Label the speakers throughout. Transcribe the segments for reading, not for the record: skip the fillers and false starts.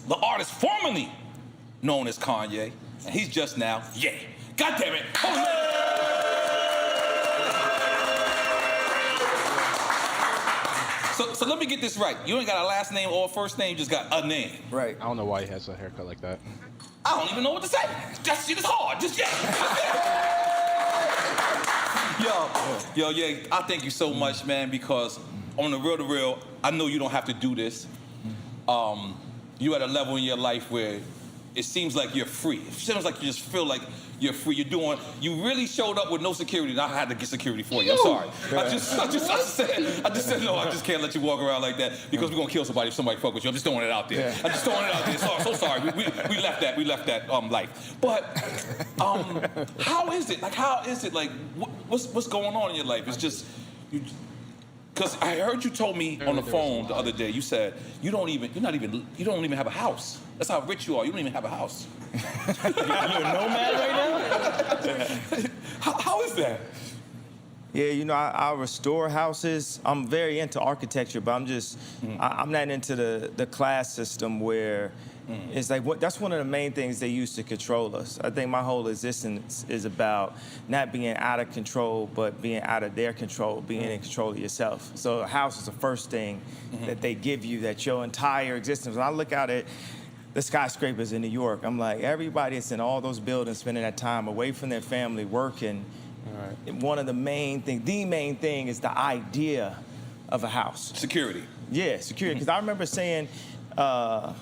Speaker 1: the artist formerly known as Kanye, and he's just now Ye. God damn it! So let me get this right. You ain't got a last name or a first name, you just got a name.
Speaker 2: Right.
Speaker 3: I don't know why he has a haircut like that.
Speaker 1: I don't even know what to say. That shit is hard. Just Yo, I thank you so much, man, because on the real to real, I know you don't have to do this. You at a level in your life where it seems like you're free. It seems like you just feel like you're free. You really showed up with no security, and I had to get security for you. I'm sorry. I just said, no, I just can't let you walk around like that because we're gonna kill somebody if somebody fuck with you. I'm just throwing it out there. I'm just throwing it out there. So sorry. We left that life. But how is it? Like what's going on in your life? It's just because I heard you told me on the phone the other day. You said you don't even have a house. That's how rich you are. You don't even have a house.
Speaker 4: You're a nomad right now?
Speaker 1: How is that?
Speaker 2: Yeah, I restore houses. I'm very into architecture, but I'm not into the class system where it's like that's one of the main things they use to control us. I think my whole existence is about not being out of control, but being out of their control, being in control of yourself. So a house is the first thing that they give you, that your entire existence. When I look out at the skyscrapers in New York, I'm like, everybody that's in all those buildings spending that time away from their family, working. Right. One of the main thing is the idea of a house.
Speaker 1: Security.
Speaker 2: Yeah, security. Because I remember saying I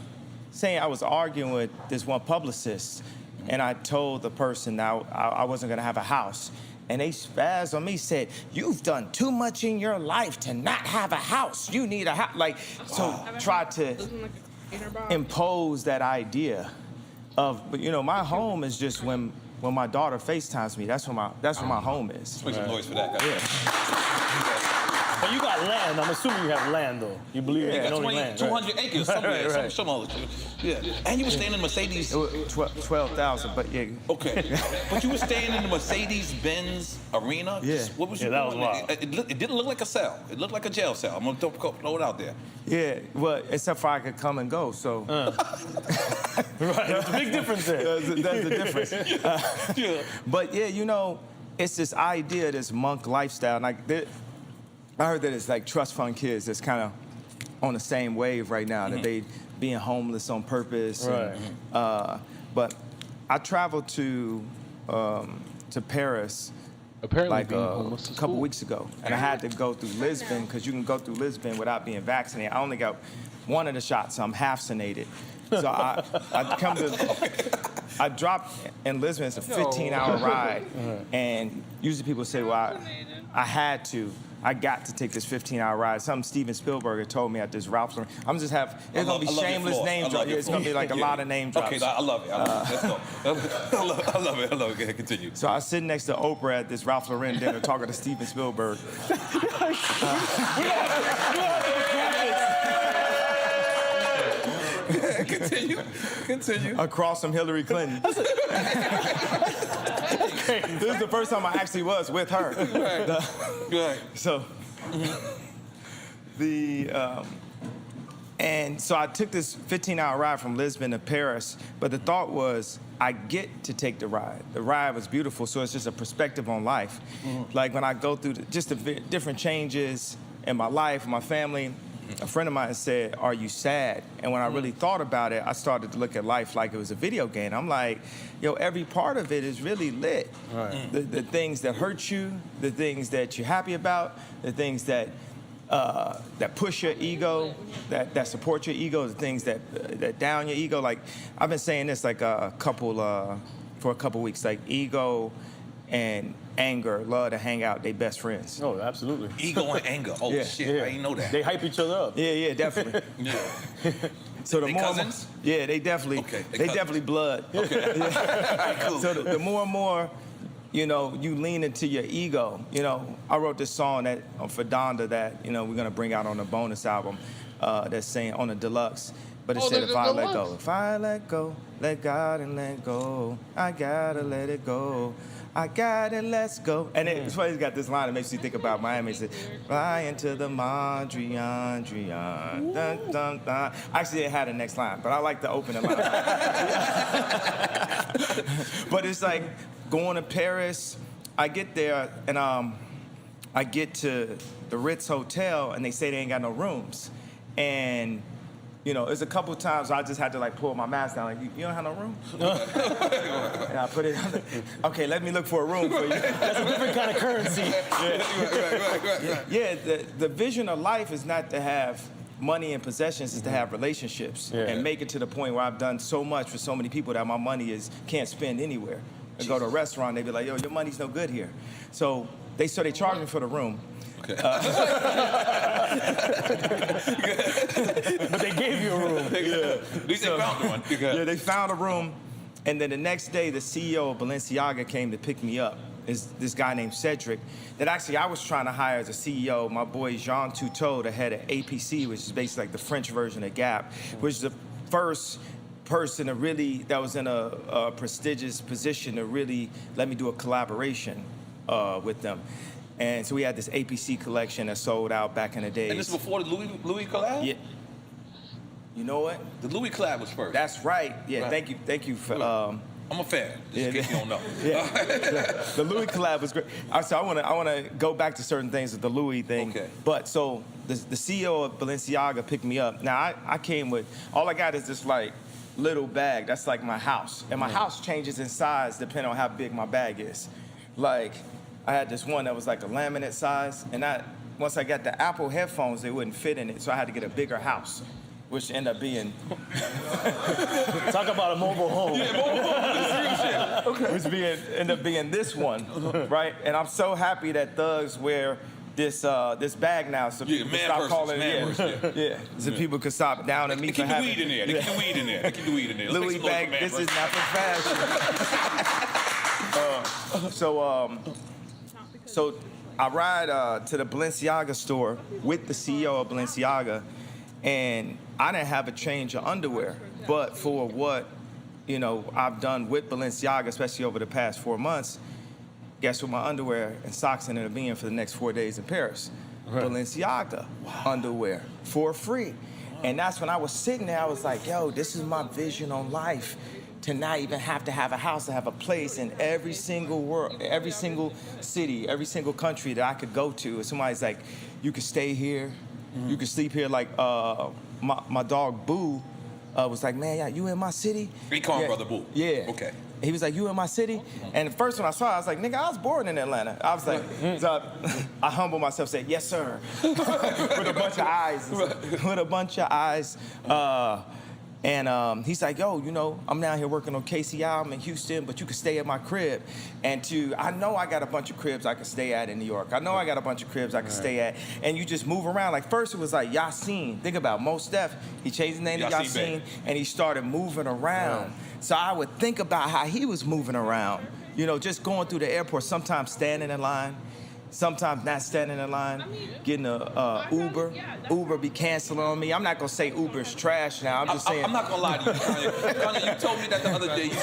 Speaker 2: was arguing with this one publicist, and I told the person that I wasn't going to have a house. And they spazzed on me, said, "You've done too much in your life to not have a house. You need a house." Tried to impose that idea of, but my home is just when my daughter FaceTimes me. That's where my home is.
Speaker 1: Make some noise for that, guy.
Speaker 2: Yeah.
Speaker 4: But you got land. I'm assuming you have land, though. You believe you got
Speaker 1: 200 acres somewhere.
Speaker 2: Right.
Speaker 1: Some other shit. Yeah. And you were staying in Mercedes.
Speaker 2: 12,000, but yeah.
Speaker 1: Okay. But you were staying in the Mercedes-Benz arena?
Speaker 2: Yeah.
Speaker 1: What was you
Speaker 4: that
Speaker 1: doing?
Speaker 4: was wild.
Speaker 1: It didn't look like a cell. It looked like a jail cell. I'm going to throw it out there.
Speaker 2: Yeah, well, except for I could come and go, so.
Speaker 4: Right, there's a big difference there.
Speaker 2: That's the difference. But yeah, it's this idea, this monk lifestyle. And I heard that it's like trust fund kids that's kind of on the same wave right now, that they being homeless on purpose.
Speaker 4: Right.
Speaker 2: But I traveled to Paris
Speaker 3: Apparently
Speaker 2: like a couple weeks ago, and I had to go through Lisbon because you can go through Lisbon without being vaccinated. I only got one of the shots, so I'm half vaccinated. So I dropped in Lisbon. It's a 15-hour ride, and usually people say, "Well, I got to take this 15-hour ride." Something Steven Spielberg told me at this Ralph Lauren. It's gonna be shameless name drops. It's gonna be like a lot of name drops.
Speaker 1: Okay, I love it. Let's go. I love it. Go ahead, continue.
Speaker 2: So I was sitting next to Oprah at this Ralph Lauren dinner talking to Steven Spielberg. Continue. Across from Hilary Clinton. This is the first time I actually was with her.
Speaker 1: Right.
Speaker 2: So, and so I took this 15-hour ride from Lisbon to Paris, but the thought was, I get to take the ride. The ride was beautiful, so it's just a perspective on life. Like when I go through just the different changes in my life, my family, a friend of mine said, "Are you sad?" And when I really thought about it, I started to look at life like it was a video game. I'm like, every part of it is really lit. Right. The things that hurt you, the things that you're happy about, the things that push your ego, that support your ego, the things that down your ego. Like I've been saying this like for a couple weeks, like ego and anger love to hang out. They best friends.
Speaker 4: Oh, absolutely.
Speaker 1: Ego and anger. Oh, shit. I didn't know that.
Speaker 4: They hype each other up.
Speaker 2: Yeah, definitely. So the
Speaker 1: they
Speaker 2: more
Speaker 1: cousins?
Speaker 2: Yeah, they definitely.
Speaker 1: Okay,
Speaker 2: they definitely blood.
Speaker 1: Okay. Cool.
Speaker 2: So the more and more, you lean into your ego. I wrote this song for Donda that we're gonna bring out on the bonus album. That's saying on the deluxe. But it said, if I let go, let God and let go, I gotta let it go. I got it, let's go. And it's funny, he's got this line that makes you think about Miami. He said, fly into the Mondrian, dun, dun, dun. Actually, it had the next line, but I like the opening line. But it's like going to Paris. I get there, and I get to the Ritz Hotel, and they say they ain't got no rooms. And you know, there's a couple of times I just had to like pull my mask down, like, you don't have no room? And I put it on okay, let me look for a room for you.
Speaker 4: That's a different kind of currency.
Speaker 2: Yeah, the vision of life is not to have money and possessions, is to have relationships and make it to the point where I've done so much for so many people that my money can't spend anywhere. I go to a restaurant, they be like, yo, your money's no good here. So they charge me for the room.
Speaker 1: Okay.
Speaker 4: But they gave you a room.
Speaker 1: At least they found one.
Speaker 2: Yeah, they found a room, and then the next day, the CEO of Balenciaga came to pick me up. Is this guy named Cedric that actually I was trying to hire as a CEO. My boy Jean Toutot, the head of APC, which is basically like the French version of Gap, which is the first person that was in a prestigious position to really let me do a collaboration with them. And so we had this APC collection that sold out back in the days.
Speaker 1: And this is before the Louis collab?
Speaker 2: Yeah. You know what?
Speaker 1: The Louis collab was first.
Speaker 2: That's right. Yeah,
Speaker 1: right.
Speaker 2: Thank you for.
Speaker 1: I'm a fan, just in case you don't know.
Speaker 2: The Louis collab was great. So I want to go back to certain things with the Louis thing. Okay. But so the CEO of Balenciaga picked me up. Now I came with, all I got is this like little bag. That's like my house. And my house changes in size depending on how big my bag is. Like, I had this one that was like a laminate size, and once I got the Apple headphones, they wouldn't fit in it, so I had to get a bigger house, which ended up being...
Speaker 4: Talk about a mobile home.
Speaker 1: Yeah, mobile home. Okay.
Speaker 2: Which ended up being this one, right? And I'm so happy that thugs wear this bag now, so people can stop calling it. So people can stop down and me for having...
Speaker 1: Keep the weed in there. They keep the weed in there. They keep the weed in there.
Speaker 2: Louis bag, this is not for fashion. So I ride to the Balenciaga store with the CEO of Balenciaga, and I didn't have a change of underwear. But for what, you know, I've done with Balenciaga, especially over the past 4 months, guess what my underwear and socks ended up being for the next 4 days in Paris? Right. Balenciaga underwear for free. And that's when I was sitting there, I was like, yo, this is my vision on life. To not even have to have a house, to have a place in every single every single city, every single country that I could go to. And somebody's like, you could stay here, you could sleep here. Like my dog Boo was like, man, yeah, you in my city?
Speaker 1: He called him Brother Boo.
Speaker 2: Yeah.
Speaker 1: Okay.
Speaker 2: He was like, you in my city? And the first one I saw, I was like, nigga, I was born in Atlanta. I was like, so I humbled myself, said, yes, sir. With a bunch of eyes. With a bunch of eyes. And he's like, yo, you know, I'm down here working on KCI. I'm in Houston, but you can stay at my crib. And I know I got a bunch of cribs I can stay at in New York. I know I got a bunch of cribs I can stay at. And you just move around. Like, first it was like Yassine. Think about Mos Def. He changed his name to Yassine, and he started moving around. So I would think about how he was moving around. You know, just going through the airport, sometimes standing in line, sometimes not standing in line, getting a Uber. Uber be canceling on me. I'm not gonna say Uber's trash now. I'm just saying.
Speaker 1: I'm not gonna lie to you, Kanye. Kanye, you told me that the other day. You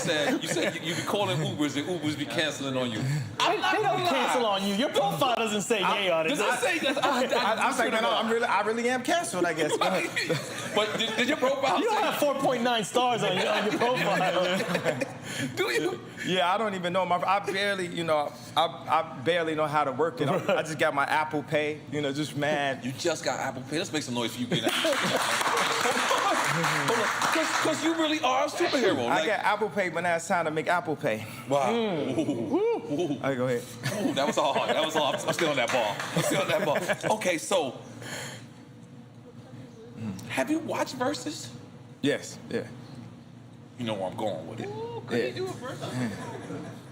Speaker 1: said you be calling Ubers and Ubers be canceling on you. I'm not
Speaker 4: They
Speaker 1: gonna
Speaker 4: don't cancel on you. Your profile doesn't say yay on it.
Speaker 1: Does it say that?
Speaker 2: I was like, no, I really am canceled, I guess.
Speaker 1: But did your profile?
Speaker 4: You don't have 4.9 stars on your profile.
Speaker 1: Do you?
Speaker 2: Yeah, I don't even know. I barely, you know, I barely know how to work it. I just got my Apple Pay, you know, just mad.
Speaker 1: You just got Apple Pay. Let's make some noise for you being Hold on. Because you really are a superhero.
Speaker 2: I got Apple Pay, but now it's time to make Apple Pay.
Speaker 1: Wow.
Speaker 2: Ooh. All right, go ahead.
Speaker 1: Ooh, that was all hard. That was all. I'm still on that ball. Okay, so have you watched Versus?
Speaker 2: Yes, yeah.
Speaker 1: You know where I'm going with it.
Speaker 5: Ooh, could you do it first?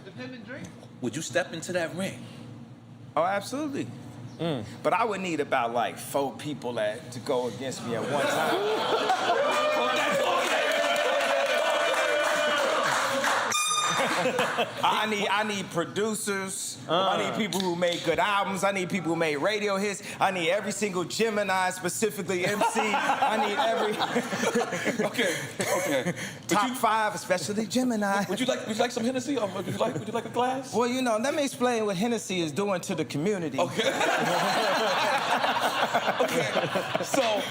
Speaker 5: Dependent drink?
Speaker 1: Would you step into that ring?
Speaker 2: Oh, absolutely. But I would need about like 4 people to go against me at one time. I need producers. I need people who make good albums. I need people who make radio hits. I need every single Gemini, specifically MC. I need every
Speaker 1: Okay.
Speaker 2: top 5, especially Gemini.
Speaker 1: Would you like some Hennessy? Or would you like a glass?
Speaker 2: Well, you know, let me explain what Hennessy is doing to the community.
Speaker 1: Okay. Okay. So,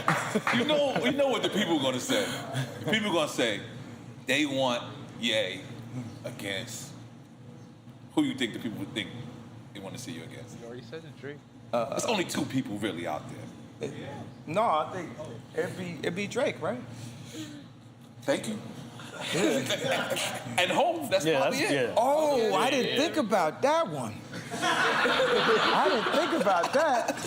Speaker 1: you know what the people are gonna say. The people are gonna say they want Ye against who you think the people would think they want to see you against.
Speaker 5: You already said it, Drake.
Speaker 1: There's only 2 people really out there.
Speaker 2: No, I think it'd be Drake, right?
Speaker 1: Thank you. And Hov, that's probably it.
Speaker 4: Yeah.
Speaker 2: Oh, I didn't think about that one. I didn't think about that.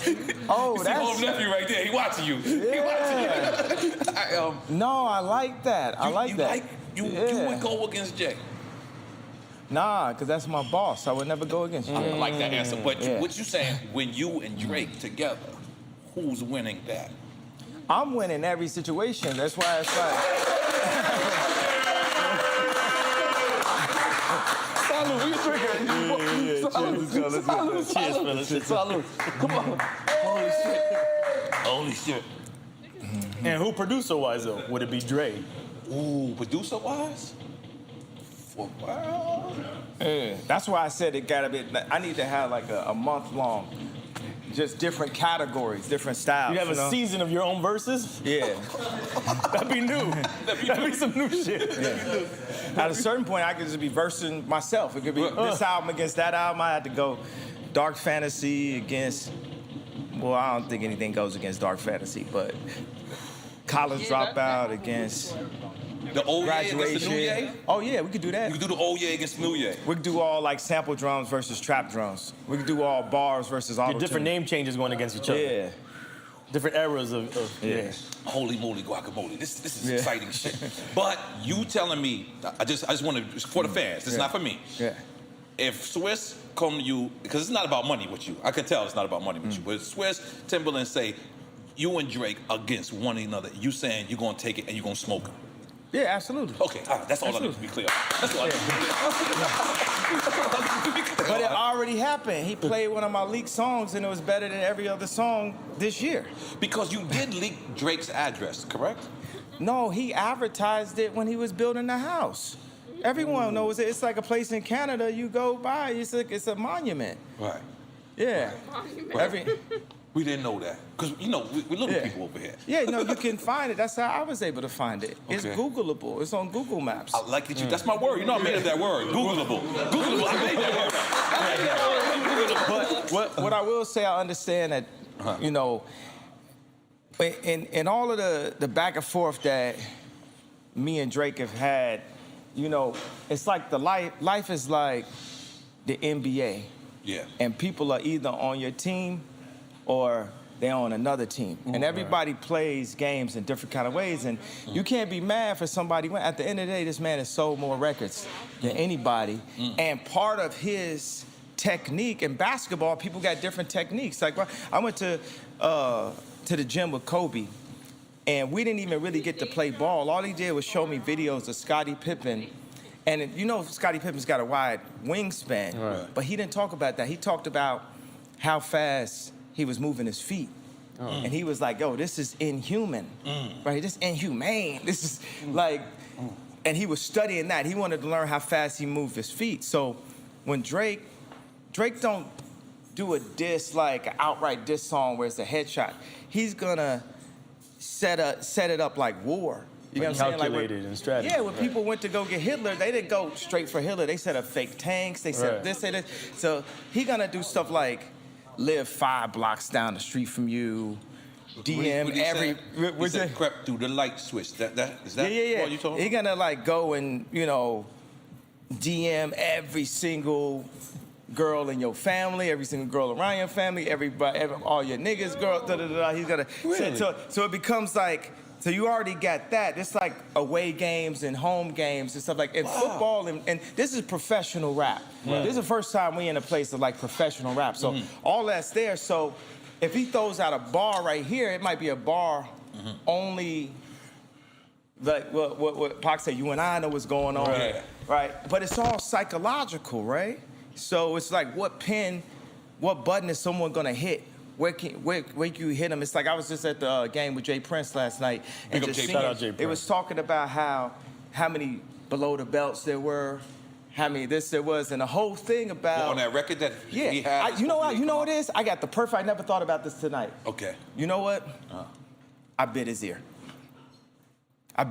Speaker 2: Oh,
Speaker 1: You see Hov's
Speaker 2: that's...
Speaker 1: nephew right there. He watching you. He watching you.
Speaker 2: No, I like that. I like that.
Speaker 1: You would go against Jay.
Speaker 2: Nah, because that's my boss. I would never go against you.
Speaker 1: I like that answer. But
Speaker 2: Yeah.
Speaker 1: what you saying, when you and Drake together, who's winning that?
Speaker 2: I'm winning every situation. That's why it's like...
Speaker 1: Salud, you drinking? Salud.
Speaker 4: Cheers, fellas.
Speaker 1: Salud. Come on. Holy shit.
Speaker 4: And who producer-wise, though? Would it be Dre?
Speaker 1: Ooh, producer-wise? Well,
Speaker 2: That's why I said it gotta be... I need to have like a month long. Just different categories, different styles.
Speaker 4: You have a
Speaker 2: know?
Speaker 4: season of your own verses?
Speaker 2: Yeah.
Speaker 4: That'd be new. That'd be some new shit.
Speaker 2: At a certain point, I could just be versing myself. It could be this album against that album. I had to go Dark Fantasy against... Well, I don't think anything goes against Dark Fantasy, but College Dropout against...
Speaker 1: the old Ye against
Speaker 2: Graduation.
Speaker 1: the new Ye?
Speaker 2: Oh, yeah, we could do that.
Speaker 1: You can do the old Ye against new Ye.
Speaker 2: We could do all like sample drums versus trap drums. We could do all bars versus auto-tune.
Speaker 4: Different name changes going against each other.
Speaker 2: Yeah.
Speaker 4: Different eras of
Speaker 2: Yeah.
Speaker 1: Holy moly guacamole. This is
Speaker 2: Yeah.
Speaker 1: exciting shit. But you telling me, I just want to, for the fans, this is not for me.
Speaker 2: Yeah.
Speaker 1: If Swiss come to you, because it's not about money with you. I can tell it's not about money with you. But if Swiss, Timberland say, you and Drake against one another, you saying you're going to take it and you're going to smoke him.
Speaker 2: Yeah, absolutely.
Speaker 1: Okay, all right, that's all I need to be clear. That's all I need to be clear.
Speaker 2: But it already happened. He played one of my leaked songs and it was better than every other song this year.
Speaker 1: Because you did leak Drake's address, correct?
Speaker 2: No, he advertised it when he was building the house. Everyone knows it. It's like a place in Canada you go by. It's a monument.
Speaker 1: Right.
Speaker 2: Yeah.
Speaker 1: We didn't know that. Because, you know, we're little people over here.
Speaker 2: Yeah, no, you can find it. That's how I was able to find it. It's
Speaker 1: Okay.
Speaker 2: Googleable. It's on Google Maps.
Speaker 1: I like that you, that's my word. You know I made up that word. Googleable. Googleable, I made that word up. I made that word.
Speaker 2: But what I will say, I understand that, you know, in all of the back and forth that me and Drake have had, you know, it's like life is like the NBA.
Speaker 1: Yeah.
Speaker 2: And people are either on your team or they're on another team. And everybody plays games in different kind of ways. And you can't be mad for somebody. At the end of the day, this man has sold more records than anybody. And part of his technique in basketball, people got different techniques. Like I went to the gym with Kobe, and we didn't even really get to play ball. All he did was show me videos of Scottie Pippen. And you know, Scottie Pippen's got a wide wingspan, but he didn't talk about that. He talked about how fast he was moving his feet. And he was like, yo, this is inhuman, right? This is inhumane. This is like, and he was studying that. He wanted to learn how fast he moved his feet. So when Drake don't do a diss, like an outright diss song where it's a headshot. He's gonna set it up like war. You know what I'm saying?
Speaker 4: Calculated and strategy.
Speaker 2: Yeah, when people went to go get Hitler, they didn't go straight for Hitler. They set up fake tanks. They set this, this. So he gonna do stuff like live 5 blocks down the street from you, DM
Speaker 1: What he
Speaker 2: every.
Speaker 1: said? He said crept through the light switch. Is that
Speaker 2: Yeah.
Speaker 1: what you told
Speaker 2: He
Speaker 1: him?
Speaker 2: gonna like go and DM every single girl in your family, every single girl around your family, everybody, all your niggas, girl. He's gonna.
Speaker 1: Really?
Speaker 2: So it becomes like. So you already got that. It's like away games and home games and stuff like in football. And this is professional rap. This is the first time we in a place of like professional rap. So all that's there. So if he throws out a bar right here, it might be a bar only like what Pac said, you and I know what's going on, right? But it's all psychological, right? So it's like, what button is someone gonna hit? Where can you hit them? It's like I was just at the game with Jay Prince last night, and just
Speaker 4: Shout out Jay
Speaker 2: it
Speaker 4: Prince.
Speaker 2: was talking about how many below the belts there were, how many this there was, and the whole thing about
Speaker 1: on that record that he had.
Speaker 2: you know what it is? I got the perfect. I never thought about this tonight.
Speaker 1: Okay.
Speaker 2: You know what? I bit his ear. You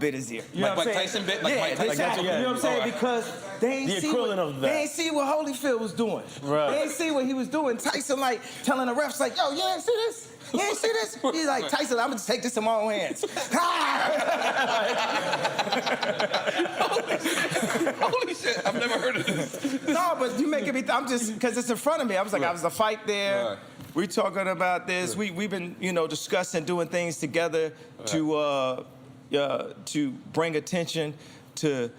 Speaker 2: know
Speaker 1: Like
Speaker 2: what I'm
Speaker 1: Tyson
Speaker 2: saying?
Speaker 1: bit? Like Mike Tyson?
Speaker 2: Exactly.
Speaker 4: Yeah,
Speaker 2: You know what I'm saying?
Speaker 1: Alright.
Speaker 2: Because they ain't
Speaker 4: The
Speaker 2: see
Speaker 4: equivalent of that.
Speaker 2: They ain't see what Holyfield was doing.
Speaker 4: Right.
Speaker 2: They ain't see what he was doing. Tyson like telling the refs like, yo, you ain't see this? You ain't see this? He's like, Tyson, I'm gonna take this in my own hands.
Speaker 1: Holy shit! I've never heard of this.
Speaker 2: No, but you making me. I'm just because it's in front of me. I was like, I was a fight there.
Speaker 1: Right.
Speaker 2: We talking about this. We've been discussing doing things together to bring attention to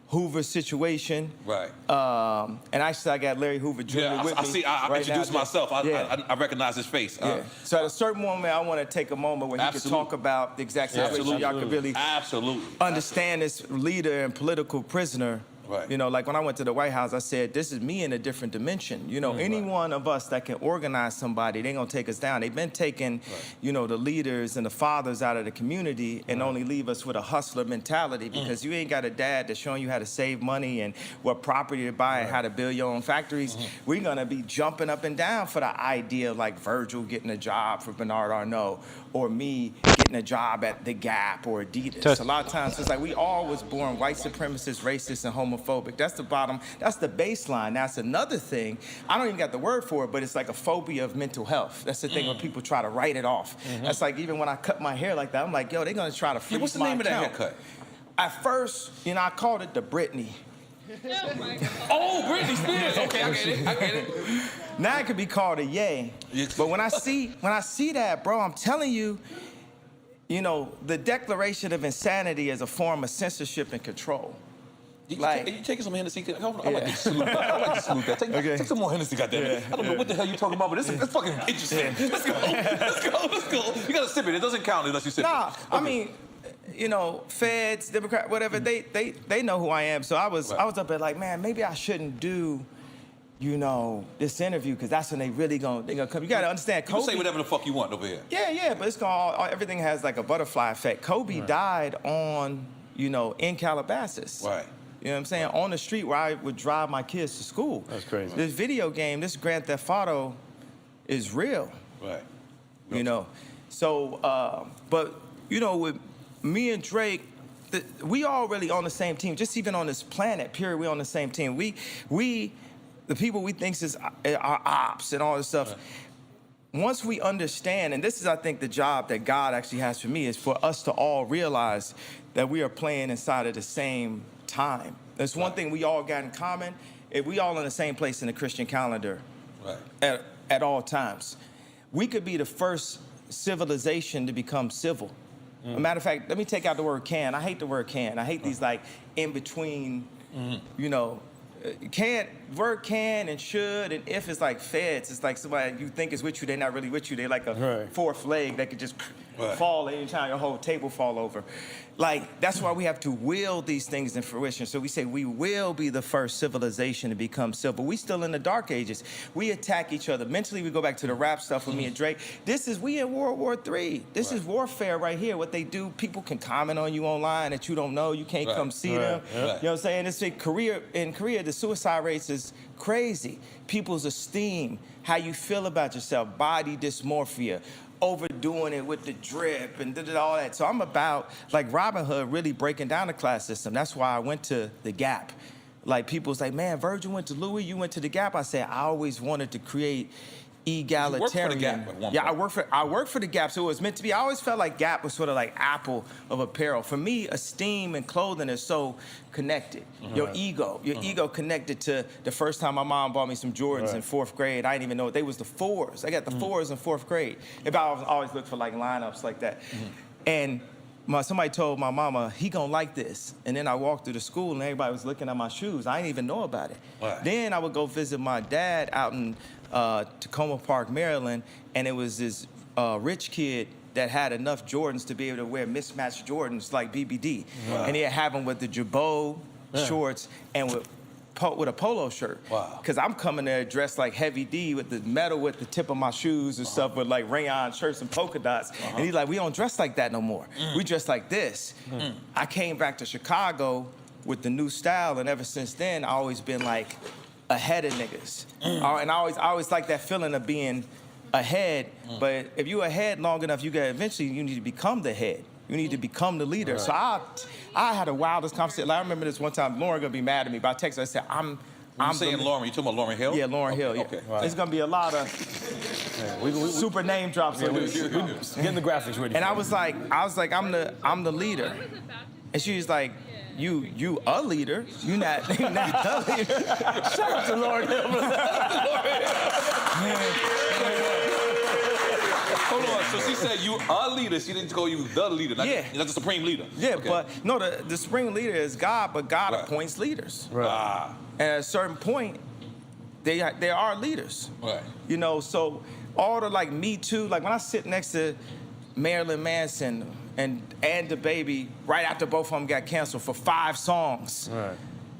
Speaker 2: Hoover's situation.
Speaker 1: Right.
Speaker 2: And actually, I got Larry Hoover Jr.
Speaker 1: Yeah,
Speaker 2: with
Speaker 1: I
Speaker 2: me.
Speaker 1: see. I
Speaker 2: right
Speaker 1: introduced
Speaker 2: now.
Speaker 1: myself.
Speaker 2: Yeah.
Speaker 1: I recognize his face.
Speaker 2: Yeah. So at a certain moment, I want to take a moment where he can
Speaker 1: Absolutely.
Speaker 2: talk about the exact situation.
Speaker 1: Absolutely.
Speaker 2: Y'all could really
Speaker 1: Absolutely.
Speaker 2: understand this leader and political prisoner.
Speaker 1: Right.
Speaker 2: You know, like when I went to the White House, I said, this is me in a different dimension. You know, any one of us that can organize somebody, they gonna take us down. They've been taking, the leaders and the fathers out of the community and only leave us with a hustler mentality because you ain't got a dad that's showing you how to save money and what property to buy and how to build your own factories. We're gonna be jumping up and down for the idea like Virgil getting a job for Bernard Arnault or me getting a job at The Gap or Adidas. A lot of times it's like we all was born white supremacist, racist, and homophobic. That's the bottom, that's the baseline. That's another thing. I don't even got the word for it, but it's like a phobia of mental health. That's the thing when people try to write it off. That's like even when I cut my hair like that, I'm like, yo, they're gonna try to freeze
Speaker 1: What's the
Speaker 2: my
Speaker 1: name of that
Speaker 2: account.
Speaker 1: haircut?
Speaker 2: At first, I called it the Britney.
Speaker 5: Oh my God.
Speaker 1: Oh, Britney Spears. Okay, I get it.
Speaker 2: Now it could be called a yay. But when I see that, bro, I'm telling you, the declaration of insanity is a form of censorship and control.
Speaker 1: You
Speaker 2: Like-
Speaker 1: taking some Hennessy? I like to salute that. I like to salute that. Take some more Hennessy, goddammit. I don't know what the hell you're talking about, but it's fucking interesting. Let's go. You gotta sip it. It doesn't count unless you sip
Speaker 2: Nah,
Speaker 1: it.
Speaker 2: I mean, feds, Democrat, whatever, they know who I am. So I was up there like, man, maybe I shouldn't do, this interview because that's when they gonna come. You gotta understand,
Speaker 1: You can
Speaker 2: Kobe.
Speaker 1: say whatever the fuck you want over here.
Speaker 2: Yeah, but it's everything has like a butterfly effect. Kobe died on, in Calabasas.
Speaker 1: Right.
Speaker 2: You know what I'm saying? On the street where I would drive my kids to school.
Speaker 4: That's crazy.
Speaker 2: This video game, this Grand Theft Auto, is real.
Speaker 1: Right.
Speaker 2: So, but with me and Drake, we all really on the same team. Just even on this planet, period, we on the same team. We, the people we think is our ops and all this stuff. Once we understand, and this is, I think, the job that God actually has for me, is for us to all realize that we are playing inside of the same time. There's one thing we all got in common. If we all in the same place in the Christian calendar at all times. We could be the first civilization to become civil. As a matter of fact, let me take out the word can. I hate the word can. I hate these like in between, word can and should and if is like feds. It's like somebody you think is with you, they're not really with you. They're like a fourth leg that could just fall anytime your whole table fall over. Like, that's why we have to will these things in fruition. So we say we will be the first civilization to become civil. We still in the dark ages. We attack each other. Mentally, we go back to the rap stuff with me and Drake. We in World War III. This is warfare right here. What they do, people can comment on you online that you don't know. You can't come see them. You know what I'm saying? It's in Korea, the suicide rates is crazy. People's esteem, how you feel about yourself, body dysmorphia, overdoing it with the drip and all that. So I'm about, like Robin Hood, really breaking down the class system. That's why I went to The Gap. Like, people's like, man, Virgil went to Louis, you went to The Gap. I said, I always wanted to create egalitarian.
Speaker 1: You worked for The Gap at one point.
Speaker 2: I worked for The Gap, so it was meant to be. I always felt like Gap was sort of like Apple of apparel. For me, esteem and clothing is so connected. Your ego connected to the first time my mom bought me some Jordans in 4th grade. I didn't even know they was the 4s. I got the 4s in 4th grade. I always look for like lineups like that. And somebody told my mama, he gonna like this. And then I walked through the school and everybody was looking at my shoes. I didn't even know about it. Then I would go visit my dad out in Tacoma Park, Maryland, and it was this rich kid that had enough Jordans to be able to wear mismatched Jordans like BBD.
Speaker 1: Wow.
Speaker 2: And he'd have them with the jabot shorts and with a polo shirt.
Speaker 1: Wow.
Speaker 2: Because I'm coming there dressed like Heavy D with the metal at the tip of my shoes and stuff with like rayon shirts and polka dots. And he's like, we don't dress like that no more. We dress like this. I came back to Chicago with the new style, and ever since then, I always been like ahead of niggas. And I always like that feeling of being ahead. But if you ahead long enough, you need to become the head. You need to become the leader. Right. So I had the wildest conversation. Like, I remember this one time, Lauren gonna be mad at me, but I texted her, I said, I'm
Speaker 1: saying Lauren, you talking about Lauryn Hill?
Speaker 2: Yeah, Lauryn Hill, yeah.
Speaker 1: Okay.
Speaker 2: Right. There's gonna be a lot of super name drops.
Speaker 4: Getting the graphics ready.
Speaker 2: And I was like, I'm the leader. And she was like, you a leader. You not the leader.
Speaker 4: Shout out to Lauryn Hill.
Speaker 1: Hold on, so she said you a leader, she didn't call you the leader, not the supreme leader.
Speaker 2: Yeah,
Speaker 1: okay.
Speaker 2: but no, the supreme leader is God, but God appoints leaders.
Speaker 1: Right.
Speaker 2: And at a certain point, they are leaders.
Speaker 1: Right.
Speaker 2: You know, so all the like Me Too, like when I sit next to Marilyn Manson and DaBaby right after both of them got canceled for 5 songs,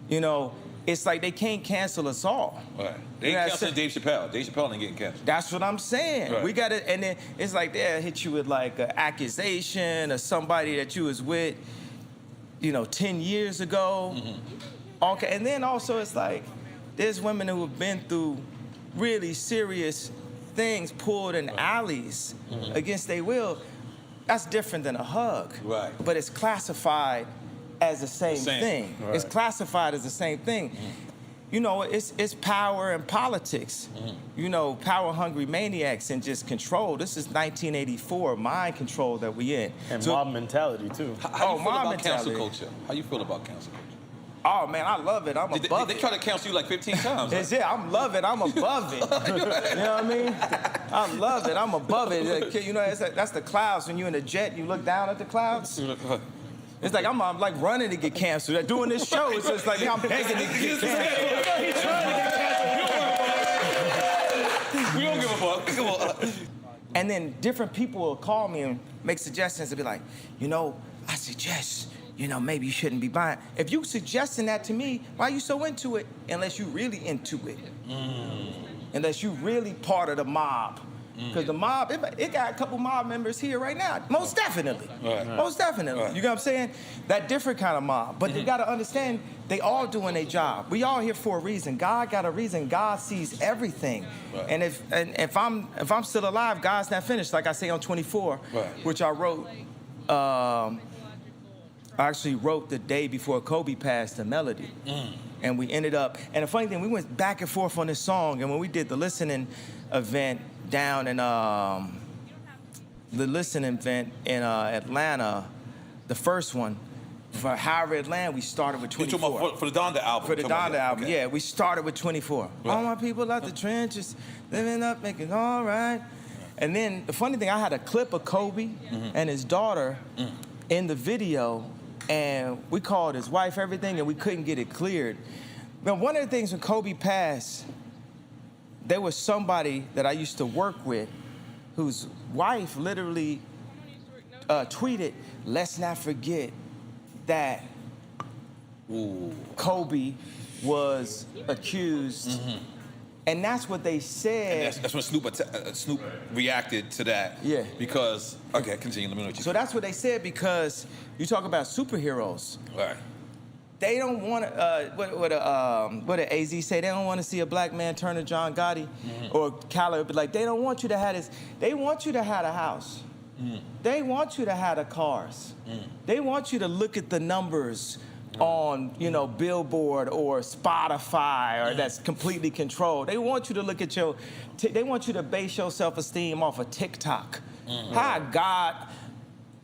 Speaker 2: you know, it's like they can't cancel us all.
Speaker 1: Right. They ain't canceling Dave Chappelle. Dave Chappelle ain't getting canceled.
Speaker 2: That's what I'm saying.
Speaker 1: Right.
Speaker 2: We got it, and then it's like they'll hit you with like an accusation or somebody that you was with, 10 years ago. Okay, and then also it's like there's women who have been through really serious things, pulled in alleys against their will. That's different than a hug.
Speaker 1: Right.
Speaker 2: But it's classified as the same thing.
Speaker 1: Right.
Speaker 2: It's classified as the same thing. You know, it's power and politics. Power-hungry maniacs and just control. This is 1984, mind control that we in.
Speaker 4: And mob mentality, too.
Speaker 1: How you feel about cancel culture? How you feel about cancel culture?
Speaker 2: Oh, man, I love it. I'm above
Speaker 1: They
Speaker 2: it.
Speaker 1: try to cancel you like 15 times. Right?
Speaker 2: Yeah, I'm love it. I'm above it. You know what I mean? I love it. I'm above it. You know, that's the clouds. When you're in a jet, you look down at the clouds. It's like I'm like running to get canceled. Doing this show, it's just like I'm begging to get canceled.
Speaker 4: He's trying to get canceled.
Speaker 1: We don't give a fuck. Come on.
Speaker 2: And then different people will call me and make suggestions and be like, I suggest, maybe you shouldn't be buying. If you suggesting that to me, why are you so into it? Unless you really into it. Unless you really part of the mob. Because the mob, it got a couple mob members here right now. Most definitely.
Speaker 1: Right.
Speaker 2: Most definitely.
Speaker 1: Right.
Speaker 2: You know what I'm saying? That different kind of mob. But you got to understand, they all doing their job. We all here for a reason. God got a reason. God sees everything.
Speaker 1: Right.
Speaker 2: And if I'm still alive, God's not finished. Like I say on 24, which I wrote. I actually wrote the day before Kobe passed the melody. And we ended up, and the funny thing, we went back and forth on this song, and when we did the listening event down in Atlanta, the first one, for Howard Atlanta, we started with 24.
Speaker 1: You're talking about for the Donda album?
Speaker 2: For the Donda album,
Speaker 1: okay.
Speaker 2: yeah, we started with 24.
Speaker 1: Right.
Speaker 2: All my people out the trenches, living up, making all right. And then the funny thing, I had a clip of Kobe and his daughter in the video, and we called his wife, everything, and we couldn't get it cleared. But one of the things when Kobe passed, there was somebody that I used to work with whose wife literally tweeted, "Let's not forget that Kobe was accused." And that's what they said.
Speaker 1: And that's when Snoop reacted to that.
Speaker 2: Yeah.
Speaker 1: Because, okay, continue. Let me know what you
Speaker 2: So that's what they said, because you talk about superheroes.
Speaker 1: Right.
Speaker 2: They don't want to, what did AZ say? They don't want to see a black man turn to John Gotti or Khaled. But like, they don't want you to have this. They want you to have a house. They want you to have the cars. They want you to look at the numbers on, Billboard or Spotify, or that's completely controlled. They want you to look at they want you to base your self-esteem off of TikTok. Hi, God.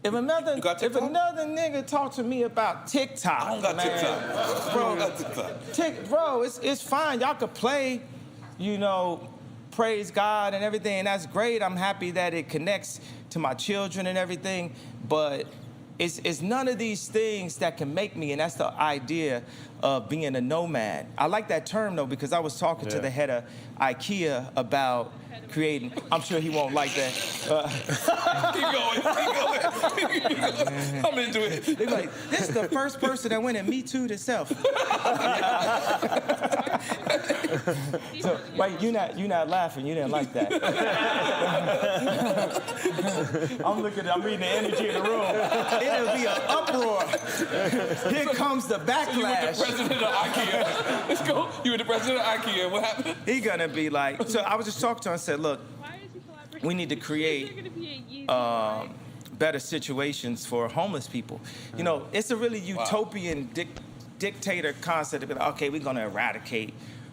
Speaker 2: If another nigga talk to me about TikTok,
Speaker 1: I don't got TikTok.
Speaker 2: Bro,
Speaker 1: I don't got TikTok.
Speaker 2: Bro, it's fine. Y'all could play, praise God and everything, and that's great. I'm happy that it connects to my children and everything, but it's none of these things that can make me, and that's the idea of being a nomad. I like that term, though, because I was talking to the head of IKEA about creating, I'm sure he won't like that.
Speaker 1: Keep going. I'm into it.
Speaker 2: They're like, this is the first person that went and Me Too'd himself. So, wait, you're not laughing. You didn't like that. I'm reading the energy in the room. It'll be an uproar. Here comes the backlash.
Speaker 1: You were the president of IKEA. Let's go. You were the president of IKEA. What happened?
Speaker 2: He gonna be like, so I was just talking to him and said, look, we need to create better situations for homeless people. You know, it's a really utopian dictator concept to be like, okay, we're gonna eradicate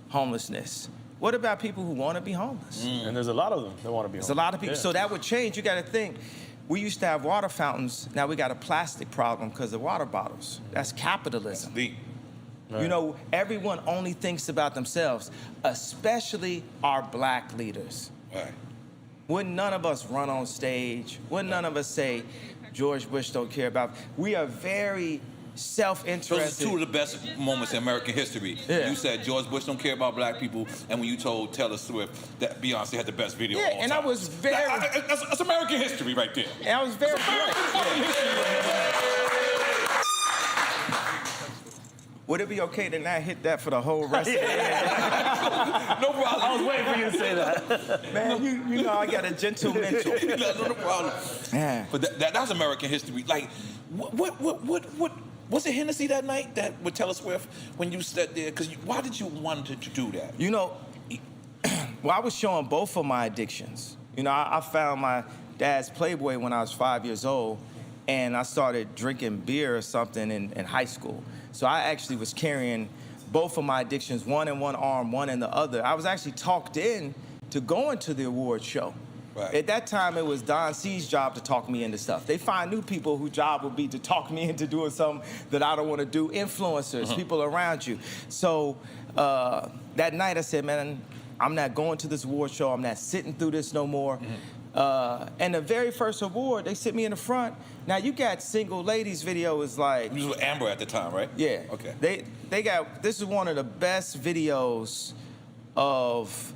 Speaker 2: homelessness. What about people who want to be homeless?
Speaker 4: And there's a lot of them that want to be homeless.
Speaker 2: There's a lot of people. So that would change. You got to think. We used to have water fountains. Now we got a plastic problem because of water bottles. That's capitalism.
Speaker 1: That's deep.
Speaker 4: Right.
Speaker 2: You know, everyone only thinks about themselves, especially our black leaders.
Speaker 1: Right.
Speaker 2: Wouldn't none of us run on stage? Wouldn't none of us say, George Bush don't care about? We are very self-interested.
Speaker 1: Those are two of the best moments in American history.
Speaker 2: Yeah.
Speaker 1: You said George Bush don't care about black people, and when you told Taylor Swift that Beyonce had the best video of all
Speaker 2: and
Speaker 1: time.
Speaker 2: I was very...
Speaker 1: That's American history right there.
Speaker 2: And I was very... Would it be okay to not hit that for the whole rest of the day?
Speaker 1: No problem.
Speaker 4: I was waiting for you to say that.
Speaker 2: Man, you know I got a gentle mental.
Speaker 1: No problem.
Speaker 2: Yeah.
Speaker 1: But that's American history. Like, what was it Hennessy that night that with Taylor Swift when you sat there? Because why did you want to do that?
Speaker 2: You know, well, I was showing both of my addictions. You know, I found my dad's Playboy when I was 5 years old, and I started drinking beer or something in high school. So I actually was carrying both of my addictions, one in one arm, one in the other. I was actually talked in to going to the award show.
Speaker 1: Right.
Speaker 2: At that time, it was Don C's job to talk me into stuff. They find new people whose job would be to talk me into doing something that I don't want to do. Influencers, people around you. So that night I said, man, I'm not going to this award show. I'm not sitting through this no more. And the very first award, they sit me in the front. Now you got Single Ladies video is like...
Speaker 1: You was with Amber at the time, right?
Speaker 2: Yeah.
Speaker 1: Okay.
Speaker 2: They got, this is one of the best videos of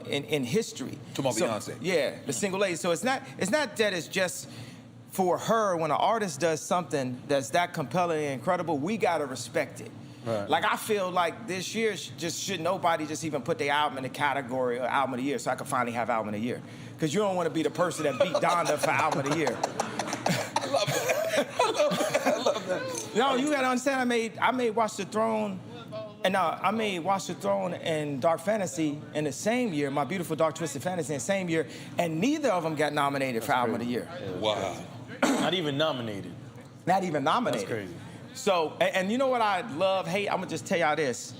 Speaker 2: in history.
Speaker 1: Talking about Beyonce.
Speaker 2: Yeah, the Single Ladies. So it's not that it's just for her. When an artist does something that's that compelling and incredible, we gotta respect it.
Speaker 4: Right.
Speaker 2: Like I feel like this year should nobody just even put their album in the category of album of the year, so I can finally have album of the year. Because you don't want to be the person that beat Donda for album of the year.
Speaker 1: I love that. I love that.
Speaker 2: No, you gotta understand. I made Watch the Throne, and I made Watch the Throne and Dark Fantasy in the same year. My Beautiful Dark Twisted Fantasy in the same year, and neither of them got nominated for album of the year.
Speaker 1: Wow.
Speaker 4: Not even nominated.
Speaker 2: Not even nominated.
Speaker 4: That's crazy.
Speaker 2: So, and you know what I love, hate? I'm gonna just tell y'all this.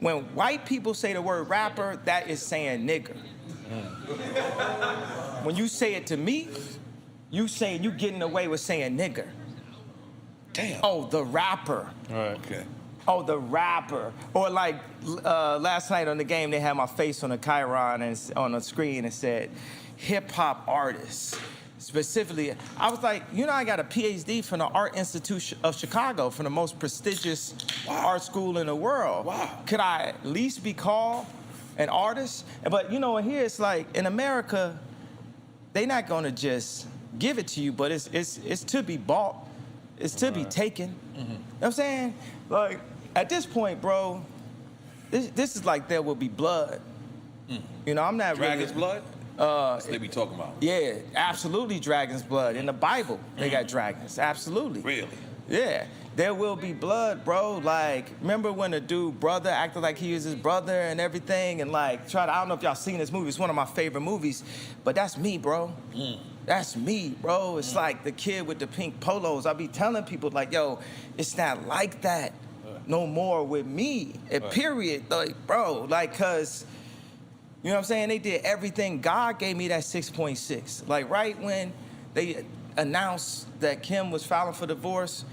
Speaker 2: When white people say the word rapper, that is saying nigger. When you say it to me, you getting away with saying nigger.
Speaker 1: Damn.
Speaker 2: Oh, the rapper.
Speaker 4: All right.
Speaker 1: Okay.
Speaker 2: Oh, the rapper. Or like last night on the game, they had my face on the chyron and on the screen and said, hip hop artists. Specifically, I was like, you know, I got a PhD from the Art Institute of Chicago, from the most prestigious art school in the world.
Speaker 1: Wow.
Speaker 2: Could I at least be called an artist? But you know, here it's like, in America, they're not gonna just give it to you, but it's to be bought. It's to be taken. You know what I'm saying? Like, at this point, bro, this is like There Will Be Blood. You know, I'm not
Speaker 1: Dragon's
Speaker 2: really...
Speaker 1: blood? That's what they be talking about.
Speaker 2: Yeah, absolutely dragon's blood. In the Bible, they got dragons. Absolutely.
Speaker 1: Really?
Speaker 2: Yeah. There will be blood, bro. Like, remember when the dude brother acted like he was his brother and everything, and like I don't know if y'all seen this movie. It's one of my favorite movies, but that's me, bro. That's me, bro. It's like the kid with the pink polos. I be telling people like, yo, it's not like that no more with me. Period. Like, bro, like, cause you know what I'm saying? They did everything. God gave me that 6.6. Like right when they announced that Kim was filing for divorce,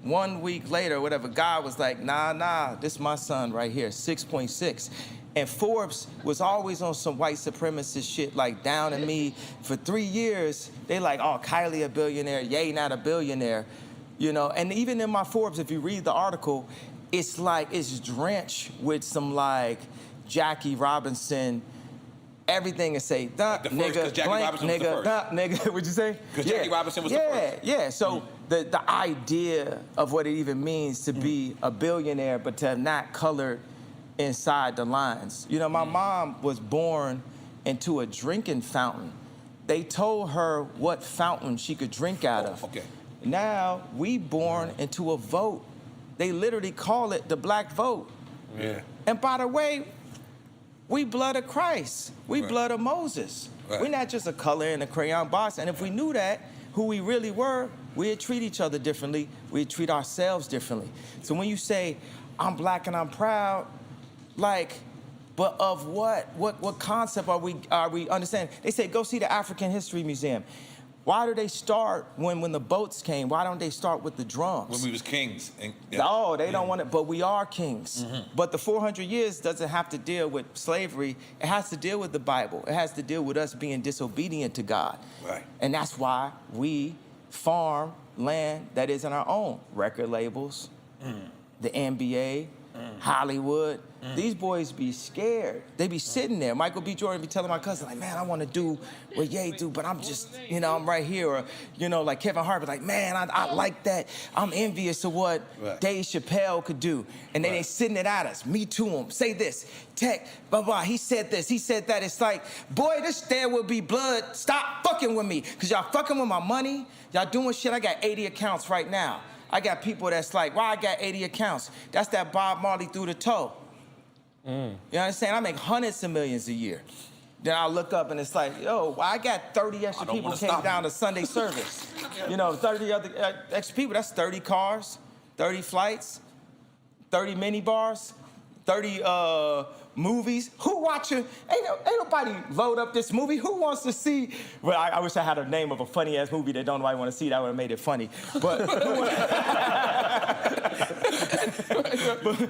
Speaker 2: 1 week later, whatever, God was like, nah, this is my son right here, 6.6. And Forbes was always on some white supremacist shit, like down to me. For 3 years, they like, oh, Kylie a billionaire, Ye not a billionaire. You know, and even in my Forbes, if you read the article, it's like, it's drenched with some like Jackie Robinson, everything is say, duh,
Speaker 1: the first,
Speaker 2: nigga,
Speaker 1: Jackie
Speaker 2: blank,
Speaker 1: Robinson was the
Speaker 2: nigga,
Speaker 1: first.
Speaker 2: duh, nigga, what'd you say?
Speaker 1: Because Jackie Robinson was the first.
Speaker 2: Yeah, so the idea of what it even means to be a billionaire, but to have not colored inside the lines. You know, my mom was born into a drinking fountain. They told her what fountain she could drink out of.
Speaker 1: Okay.
Speaker 2: Now, we born into a vote. They literally call it the black vote.
Speaker 1: Yeah.
Speaker 2: And by the way, we blood of Christ. We
Speaker 1: Right.
Speaker 2: blood of Moses.
Speaker 1: Right.
Speaker 2: We're not just a color in a crayon box. And if we knew that, who we really were, we'd treat each other differently. We'd treat ourselves differently. So when you say, I'm black and I'm proud, like, but of what? What concept are we understanding? They say, go see the African History Museum. Why do they start when the boats came? Why don't they start with the drums?
Speaker 1: When we was kings. And,
Speaker 2: Oh, they don't want it, but we are kings. But the 400 years doesn't have to deal with slavery. It has to deal with the Bible. It has to deal with us being disobedient to God.
Speaker 1: Right.
Speaker 2: And that's why we farm land that isn't our own. Record labels, the NBA, Hollywood. These boys be scared. They be sitting there. Michael B. Jordan be telling my cousin, like, man, I want to do what Ye do, but I'm just, you know, I'm right here. Or, you know, like Kevin Hart be like, man, I like that. I'm envious of what Dave Chappelle could do. And then they sitting it at us. Me to him. Say this. Tech, blah, blah. He said this. He said that. It's like, boy, this there will be blood. Stop fucking with me. Because y'all fucking with my money. Y'all doing shit. I got 80 accounts right now. I got people that's like, why I got 80 accounts? That's that Bob Marley through the toe. You understand? I make hundreds of millions a year. Then I look up and it's like, yo, well, I got 30 extra people came down to Sunday service. You know, 30 other extra people, that's 30 cars, 30 flights, 30 mini bars, 30 movies. Who watching? Ain't nobody load up this movie. Who wants to see? Well, I wish I had a name of a funny ass movie that don't nobody want to see. That would have made it funny. But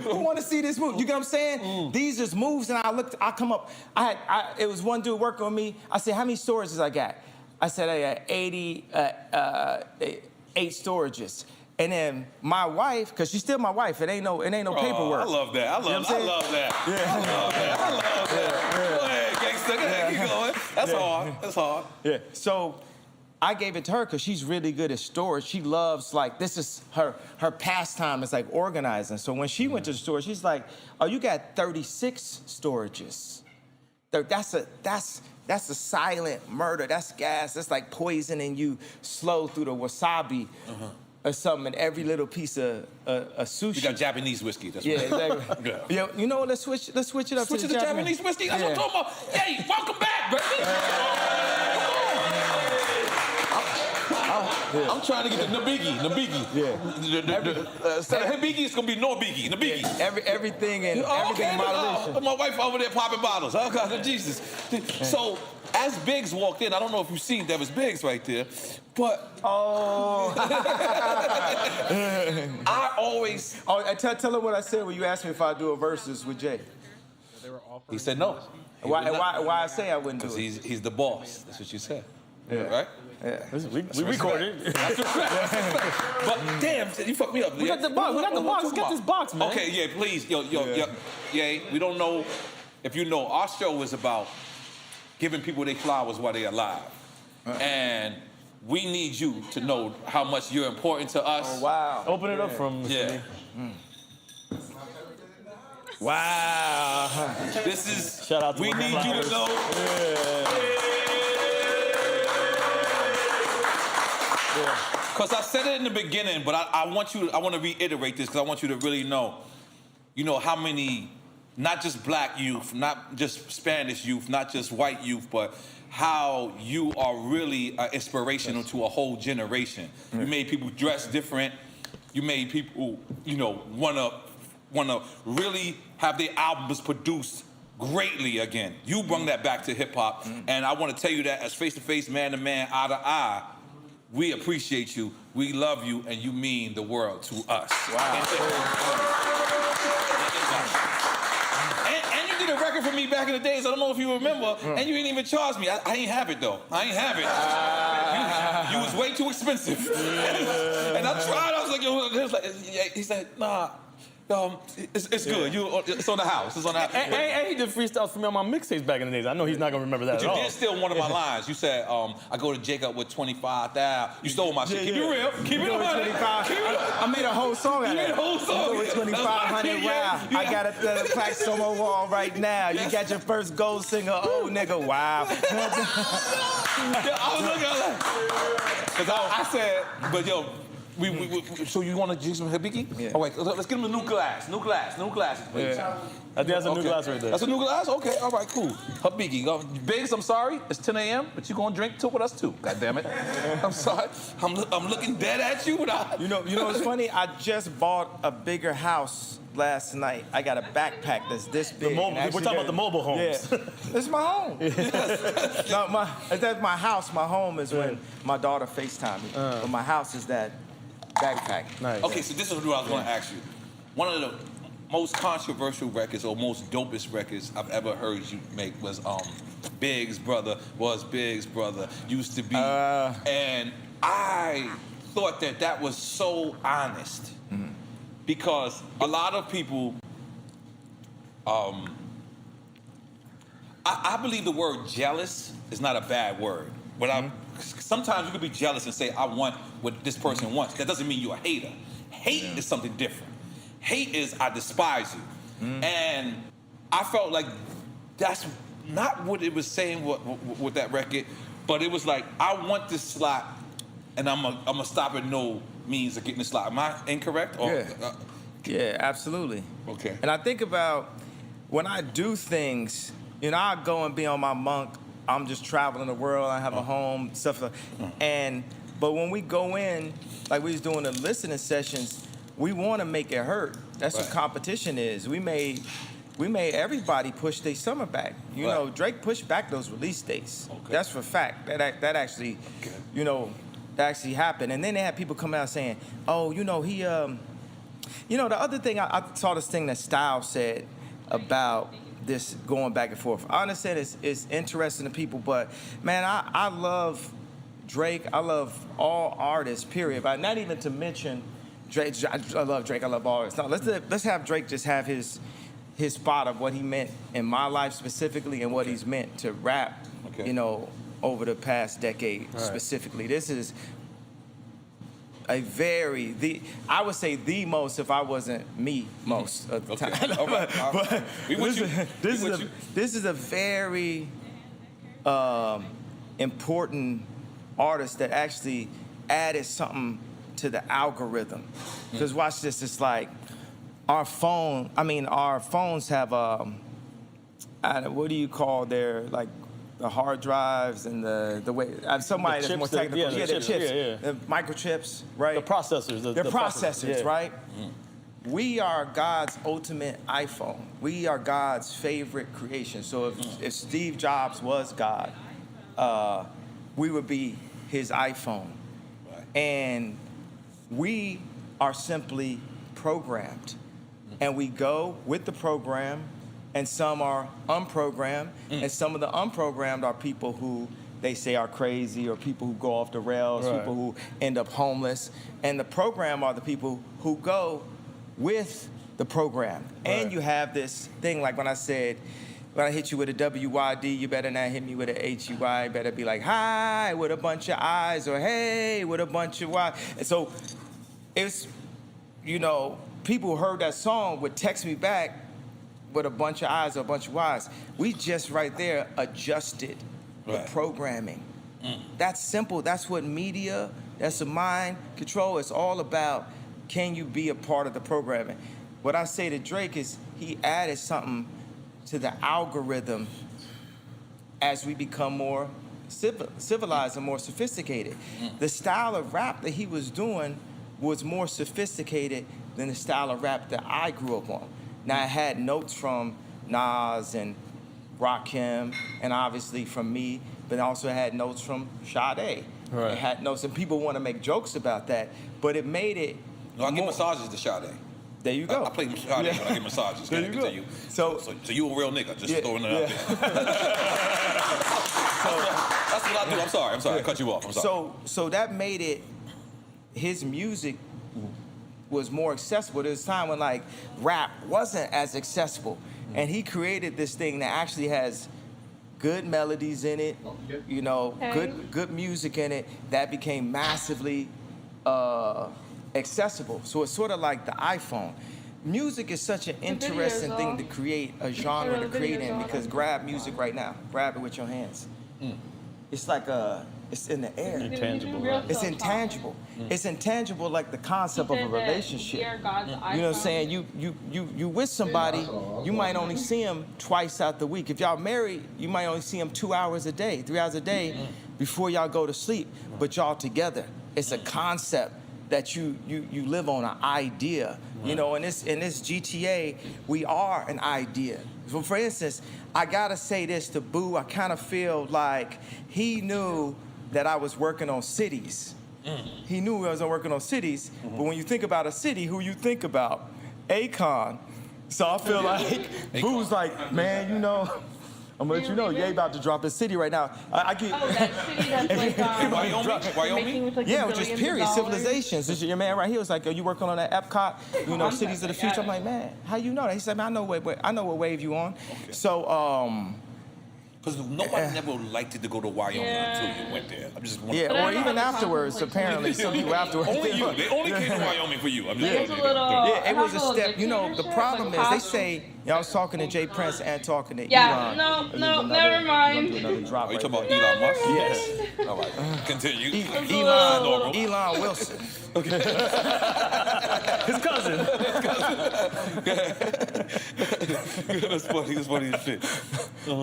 Speaker 2: who want to see this movie? You get what I'm saying? These is moves, and I come up. It was one dude working with me. I said, how many storages I got? I said, I got 8 storages. And then my wife, because she's still my wife, it ain't no paperwork.
Speaker 1: I love that. I love that.
Speaker 2: Yeah.
Speaker 1: I love that. Go ahead, gangster. Go ahead, keep going. That's hard. That's hard.
Speaker 2: Yeah. So I gave it to her because she's really good at storage. She loves, like, this is her pastime is like organizing. So when she went to the store, she's like, oh, you got 36 storages. That's a silent murder. That's gas. That's like poisoning you slow through the wasabi. Or something in every little piece of sushi.
Speaker 1: You got Japanese whiskey. That's
Speaker 2: Yeah,
Speaker 1: right.
Speaker 2: exactly.
Speaker 1: Yeah.
Speaker 2: You know what? Let's switch it up
Speaker 1: Switch
Speaker 2: to
Speaker 1: to the Japanese whiskey. That's what I'm talking about. Hey, welcome back, baby. I'm trying to get the Nabigi.
Speaker 2: Yeah.
Speaker 1: Instead of Hibigi, it's gonna be Norbigi. Nabigi.
Speaker 2: Everything in moderation.
Speaker 1: My wife over there popping bottles. Oh God, Jesus. So as Biggs walked in, I don't know if you've seen that was Biggs right there, but I always.
Speaker 2: Oh, tell her what I said when you asked me if I'd do a versus with Jay.
Speaker 1: He said no.
Speaker 2: Why I say I wouldn't do it?
Speaker 1: Because he's the boss. That's what you said.
Speaker 2: Yeah.
Speaker 1: Right?
Speaker 2: Yeah.
Speaker 4: We recorded.
Speaker 1: But damn, you fucked me up.
Speaker 4: We got the box. We got the box. Let's get this box, man.
Speaker 1: Okay, yeah, please. Yo, we don't know if you know, our show is about giving people their flowers while they're alive. And we need you to know how much you're important to us.
Speaker 2: Oh, wow.
Speaker 4: Open it up from
Speaker 1: Yeah.
Speaker 2: Wow.
Speaker 1: This is,
Speaker 4: Shout out to
Speaker 1: we
Speaker 4: Women
Speaker 1: need you to
Speaker 4: Flowers.
Speaker 1: know. Because I said it in the beginning, but I want to reiterate this because I want you to really know, how many, not just black youth, not just Spanish youth, not just white youth, but how you are really inspirational to a whole generation. You made people dress different. You made people, wanna really have their albums produced greatly again. You brought that back to hip hop, and I want to tell you that as face to face, man to man, eye to eye, we appreciate you, we love you, and you mean the world to us. Wow. And you did a record for me back in the days, I don't know if you remember, and you didn't even charge me. I ain't have it, though. I ain't have it. You was way too expensive. And I tried, I was like, yo, he said, nah. It's good. It's on the house. It's on the house.
Speaker 4: And he did freestyles for me on my mixtapes back in the days. I know he's not gonna remember that
Speaker 1: But
Speaker 4: at all.
Speaker 1: you did steal one of my lines. You said, I go to Jacob with 25,000. You stole my shit. Keep it real. Keep it
Speaker 2: 25. I made a whole song out of that.
Speaker 1: You made a whole song.
Speaker 2: With 2,500 wow. I got a plaque on my wall right now. You got your first gold singer, oh nigga, wow.
Speaker 1: I was looking like, because I said, but yo, so you want to do some Hibiki?
Speaker 2: Yeah.
Speaker 1: All right, let's give him a new glass. New glasses, please.
Speaker 2: Yeah.
Speaker 4: I think that's a new glass right there.
Speaker 1: That's a new glass? Okay, all right, cool. Hibiki. Biggs, I'm sorry. It's 10 a.m., but you're going to drink two with us, too. God damn it. I'm sorry. I'm looking dead at you.
Speaker 2: You know what's funny? I just bought a bigger house last night. I got a backpack that's this big.
Speaker 4: We're talking about the mobile homes.
Speaker 2: Yeah. This is my home. No, that's my house. My home is when my daughter FaceTime me. But my house is that backpack.
Speaker 4: Nice.
Speaker 1: Okay, so this is what I was going to ask you. One of the most controversial records or most dopest records I've ever heard you make was Biggs' brother, used to be. And I thought that was so honest. Mm-hmm. Because a lot of people, I believe the word jealous is not a bad word. But sometimes you could be jealous and say, I want what this person wants. That doesn't mean you're a hater. Hate is something different. Hate is I despise you. And I felt like that's not what it was saying with that record, but it was like, I want this slot, and I'm gonna stop at no means of getting the slot. Am I incorrect? Or,
Speaker 2: yeah, absolutely.
Speaker 1: Okay.
Speaker 2: And I think about when I do things, I go and be on my monk. I'm just traveling the world. I have a home, stuff like but when we go in, like we was doing the listening sessions, we want to make it hurt. That's what competition is. We made everybody push their summer back. You know, Drake pushed back those release dates. Okay. That's for fact. That actually, that actually happened. And then they had people come out saying, oh, he, the other thing, I saw this thing that Styles said about this going back and forth. I understand it's interesting to people, but man, I love Drake. I love all artists, period. But not even to mention Drake. I love Drake. I love all artists. No, let's have Drake just have his spot of what he meant in my life specifically and what he's meant to rap, over the past decade specifically. This is I would say the most, if I wasn't me, most of the time.
Speaker 1: All right.
Speaker 2: But this is a very important artist that actually added something to the algorithm. Because watch this, it's like our phones have what do you call their, like, the hard drives and the way somebody that's more technical.
Speaker 4: The chips.
Speaker 2: The microchips, right?
Speaker 4: The processors.
Speaker 2: They're processors, right? We are God's ultimate iPhone. We are God's favorite creation. So if Steve Jobs was God, we would be his iPhone. And we are simply programmed. And we go with the program, and some are unprogrammed, and some of the unprogrammed are people who they say are crazy, or people who go off the rails, people who end up homeless. And the program are the people who go with the program. And you have this thing, like when I said, when I hit you with a WYD, you better not hit me with a HUY. You better be like, hi, with a bunch of I's, or hey, with a bunch of Y. And so it's, people who heard that song would text me back with a bunch of I's or a bunch of Y's. We just right there adjusted the programming. That's simple. That's what media, that's a mind control. It's all about, can you be a part of the programming? What I say to Drake is he added something to the algorithm as we become more civilized and more sophisticated. The style of rap that he was doing was more sophisticated than the style of rap that I grew up on. Now, I had notes from Nas and Rakim, and obviously from me, but I also had notes from Sade.
Speaker 4: Right.
Speaker 2: It had notes, and people want to make jokes about that, but it made it.
Speaker 1: No, I give
Speaker 2: more-
Speaker 1: massages to Sade.
Speaker 2: There you go.
Speaker 1: I play Sade when I give massages.
Speaker 2: There
Speaker 1: Can I
Speaker 2: you
Speaker 1: continue?
Speaker 2: go. So
Speaker 1: you a real nigga, just
Speaker 2: Yeah,
Speaker 1: throwing it out there. That's what I do. I'm sorry. I cut you off. I'm sorry.
Speaker 2: So that made it. His music was more accessible. There was a time when like rap wasn't as accessible, and he created this thing that actually has good melodies in it, you know, good music in it that became massively accessible. So it's sort of like the iPhone. Music is such an interesting thing to create a genre to create in, because grab music right now, grab it with your hands. It's like it's in the air.
Speaker 4: Intangible.
Speaker 2: It's intangible. It's intangible, like the concept of a relationship. You know what I'm saying? You with somebody, you might only see them twice out the week. If y'all married, you might only see them 2 hours a day, 3 hours a day before y'all go to sleep. But y'all together. It's a concept that you live on, an idea. You know, in this GTA, we are an idea. So for instance, I gotta say this to Boo. I kind of feel like he knew that I was working on cities. He knew I was working on cities, but when you think about a city, who you think about? Akon. So I feel like Boo's like, man, you know, I'm gonna let you know, Ye about to drop his city right now. I get.
Speaker 5: Oh, that city that's like
Speaker 1: Wyoming?
Speaker 2: Yeah, which is period, civilizations. This is your man right here was like, "Are you working on that Epcot? You know, cities of the future." I'm like, man, how you know that? He said, man, I know what wave you on.
Speaker 1: Okay.
Speaker 2: So,
Speaker 1: Because nobody never liked it to go to Wyoming until you went there. I'm just wondering.
Speaker 2: yeah, or even afterwards, apparently, some people afterwards.
Speaker 1: Only you. They only came to Wyoming for you. I'm just
Speaker 5: It's a
Speaker 1: telling you.
Speaker 5: little.
Speaker 2: Yeah, it was a step. You know, the problem is they say, I was talking to Jay Prince and talking to Elon.
Speaker 5: No, never mind.
Speaker 2: Another drop
Speaker 1: Are you
Speaker 2: right
Speaker 1: talking about
Speaker 2: there.
Speaker 1: Elon Musk?
Speaker 2: Yes.
Speaker 1: All right. Continue.
Speaker 2: Elon Wilson.
Speaker 4: His cousin.
Speaker 1: That's funny as shit.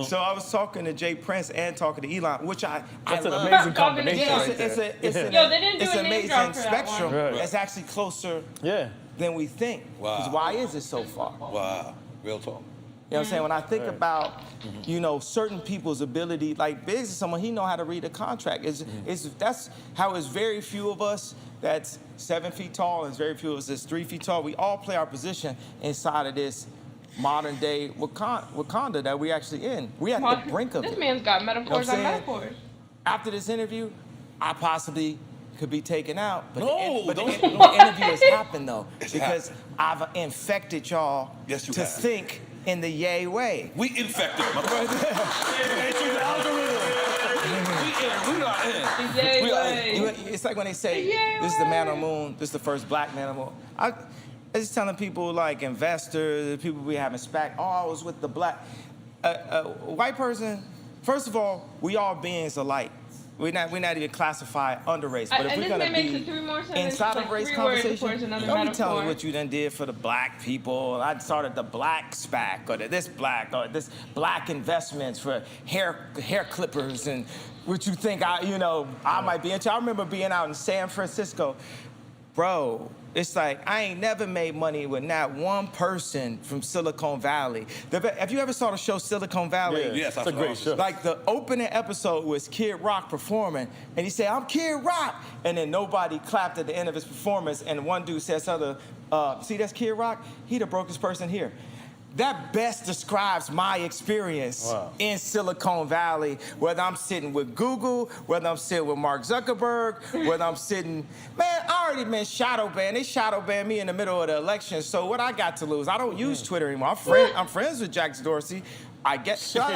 Speaker 2: So I was talking to Jay Prince and talking to Elon, which I
Speaker 4: That's an
Speaker 2: love.
Speaker 4: amazing combination
Speaker 2: Yeah,
Speaker 4: right there.
Speaker 2: it's
Speaker 5: Yo, they didn't do
Speaker 2: it's
Speaker 5: a
Speaker 2: an
Speaker 5: name
Speaker 2: amazing
Speaker 5: drop for that
Speaker 2: spectrum.
Speaker 4: one. Right.
Speaker 2: It's actually closer
Speaker 4: Yeah.
Speaker 2: than we think.
Speaker 1: Wow.
Speaker 2: 'Cause why is it so far?
Speaker 1: Wow. Real talk.
Speaker 2: You know what I'm saying? When I think about, you know, certain people's ability, like Biggs is someone, he know how to read a contract. That's how it's very few of us that's 7 feet tall, and it's very few of us that's 3 feet tall. We all play our position inside of this modern day Wakanda that we actually in. We at the brink of
Speaker 5: This
Speaker 2: it.
Speaker 5: man's got metaphors on
Speaker 2: saying?
Speaker 5: metaphors.
Speaker 2: After this interview, I possibly could be taken out. But the
Speaker 1: don't.
Speaker 2: interview has happened though, because I've infected y'all
Speaker 1: Yes, you
Speaker 2: to
Speaker 1: have.
Speaker 2: think in the Ye way.
Speaker 1: We infected, my brother. We are in.
Speaker 2: It's like when they say,
Speaker 5: Yay,
Speaker 2: this is the man on the
Speaker 5: way.
Speaker 2: moon, this is the first black man on the moon. I just telling people, like investors, people we having SPAC, oh, I was with the black. White person, first of all, we all beings alike. We're not even classified under race. But if
Speaker 5: And
Speaker 2: we're
Speaker 5: this
Speaker 2: gonna
Speaker 5: man makes
Speaker 2: be
Speaker 5: it 3 more sentences,
Speaker 2: inside
Speaker 5: like
Speaker 2: of race
Speaker 5: 3 words before
Speaker 2: conversation,
Speaker 5: it's another
Speaker 2: don't be telling me
Speaker 5: metaphor.
Speaker 2: what you done did for the black people. I started the black SPAC, or this black investments for hair clippers, and what you think I might be into. I remember being out in San Francisco, bro. It's like I ain't never made money with not one person from Silicon Valley. Have you ever saw the show Silicon Valley?
Speaker 4: Yeah,
Speaker 1: Yes,
Speaker 4: it's a great show.
Speaker 2: Like the opening episode was Kid Rock performing, and he said, "I'm Kid Rock," and then nobody clapped at the end of his performance, and one dude says, "See, that's Kid Rock. He the brokest person here." That best describes my experience in Silicon Valley, whether I'm sitting with Google, whether I'm sitting with Mark Zuckerberg, whether I'm sitting, man, I already been shadow banned. They shadow banned me in the middle of the election, so what I got to lose? I don't use Twitter anymore. I'm friends with Jack Dorsey. I get shot.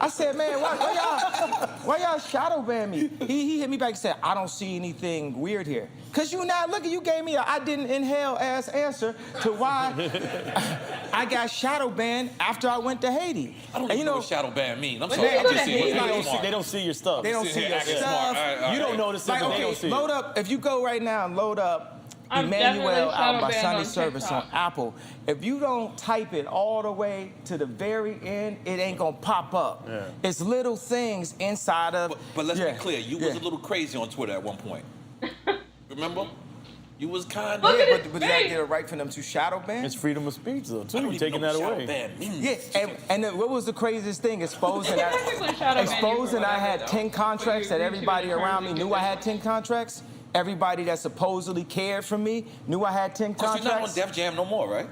Speaker 2: I said, man, why y'all shadow ban me? He hit me back and said, I don't see anything weird here. Cause you not looking, you gave me a I didn't inhale ass answer to why I got shadow banned after I went to Haiti.
Speaker 1: I don't even know what shadow ban means. I'm
Speaker 5: When
Speaker 1: sorry.
Speaker 5: did
Speaker 1: I'm
Speaker 5: you
Speaker 1: just
Speaker 5: go to
Speaker 1: saying.
Speaker 5: Haiti?
Speaker 4: They don't see your stuff.
Speaker 2: They don't
Speaker 1: Sit
Speaker 2: see
Speaker 1: here
Speaker 2: your
Speaker 1: acting
Speaker 2: stuff.
Speaker 1: smart. All right,
Speaker 4: You don't notice it,
Speaker 2: Like,
Speaker 4: but they
Speaker 2: okay,
Speaker 4: don't see it.
Speaker 2: load up. If you go right now and load up
Speaker 5: I'm
Speaker 2: Emmanuel
Speaker 5: definitely
Speaker 2: out by
Speaker 5: shadow banned
Speaker 2: Sunday
Speaker 5: on
Speaker 2: service on
Speaker 5: TikTok.
Speaker 2: Apple, if you don't type it all the way to the very end, it ain't gonna pop up.
Speaker 4: Yeah.
Speaker 2: It's little things inside of.
Speaker 1: But let's
Speaker 2: Yeah,
Speaker 1: be clear. You
Speaker 2: yeah.
Speaker 1: was a little crazy on Twitter at one point. Remember? You was Kanye.
Speaker 5: Look at
Speaker 2: Yeah,
Speaker 5: his
Speaker 2: but did I
Speaker 5: face.
Speaker 2: get it right for them to shadow ban?
Speaker 4: It's freedom of speech, though,
Speaker 1: I
Speaker 4: too.
Speaker 1: don't
Speaker 4: You
Speaker 1: even
Speaker 4: taking
Speaker 1: know
Speaker 4: that
Speaker 1: what
Speaker 4: away.
Speaker 1: shadow ban means.
Speaker 2: Yeah, and what was the craziest thing? Exposing
Speaker 5: They technically shadow ban you for
Speaker 2: exposing I had
Speaker 5: whatever,
Speaker 2: 10
Speaker 5: though.
Speaker 2: contracts
Speaker 5: For
Speaker 2: that
Speaker 5: your
Speaker 2: everybody
Speaker 5: YouTube
Speaker 2: around me
Speaker 5: terms
Speaker 2: knew
Speaker 5: and
Speaker 2: I had 10 contracts. Everybody that supposedly cared for me knew I had 10
Speaker 1: Because you're not on
Speaker 2: contracts.
Speaker 1: Def Jam no more, right?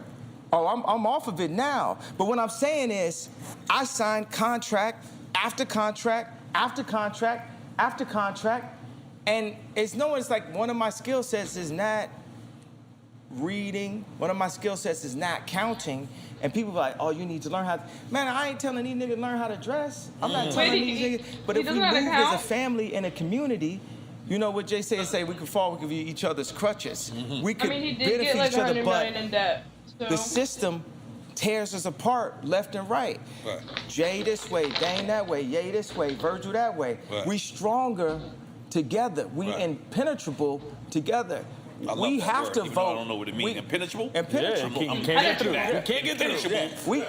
Speaker 2: Oh, I'm off of it now. But what I'm saying is, I signed contract after contract after contract after contract, and it's like one of my skill sets is not reading. One of my skill sets is not counting. And people are like, oh, you need to learn how to. Man, I ain't telling these niggas to learn how to dress. I'm not telling
Speaker 5: Wait,
Speaker 2: these niggas. But
Speaker 5: he
Speaker 2: if we
Speaker 5: doesn't
Speaker 2: move
Speaker 5: know how to
Speaker 2: as a
Speaker 5: count?
Speaker 2: family and a community, you know what Jay say we can fall, we can be each other's crutches. We
Speaker 5: I
Speaker 2: could
Speaker 5: mean, he did
Speaker 2: benefit
Speaker 5: get like
Speaker 2: each other,
Speaker 5: 100
Speaker 2: but
Speaker 5: million in debt. So.
Speaker 2: the system tears us apart left and right.
Speaker 1: Right.
Speaker 2: Jay this way, Dane that way, Ye this way, Virgil that way.
Speaker 1: Right.
Speaker 2: We stronger together. We
Speaker 1: Right.
Speaker 2: impenetrable together.
Speaker 1: I love
Speaker 2: We
Speaker 1: that
Speaker 2: have
Speaker 1: word,
Speaker 2: to
Speaker 1: even though
Speaker 2: vote.
Speaker 1: I don't know what it means. Impenetrable?
Speaker 2: Impenetrable.
Speaker 4: Yeah, you can't get through.
Speaker 1: You can't get impenetrable.
Speaker 2: We,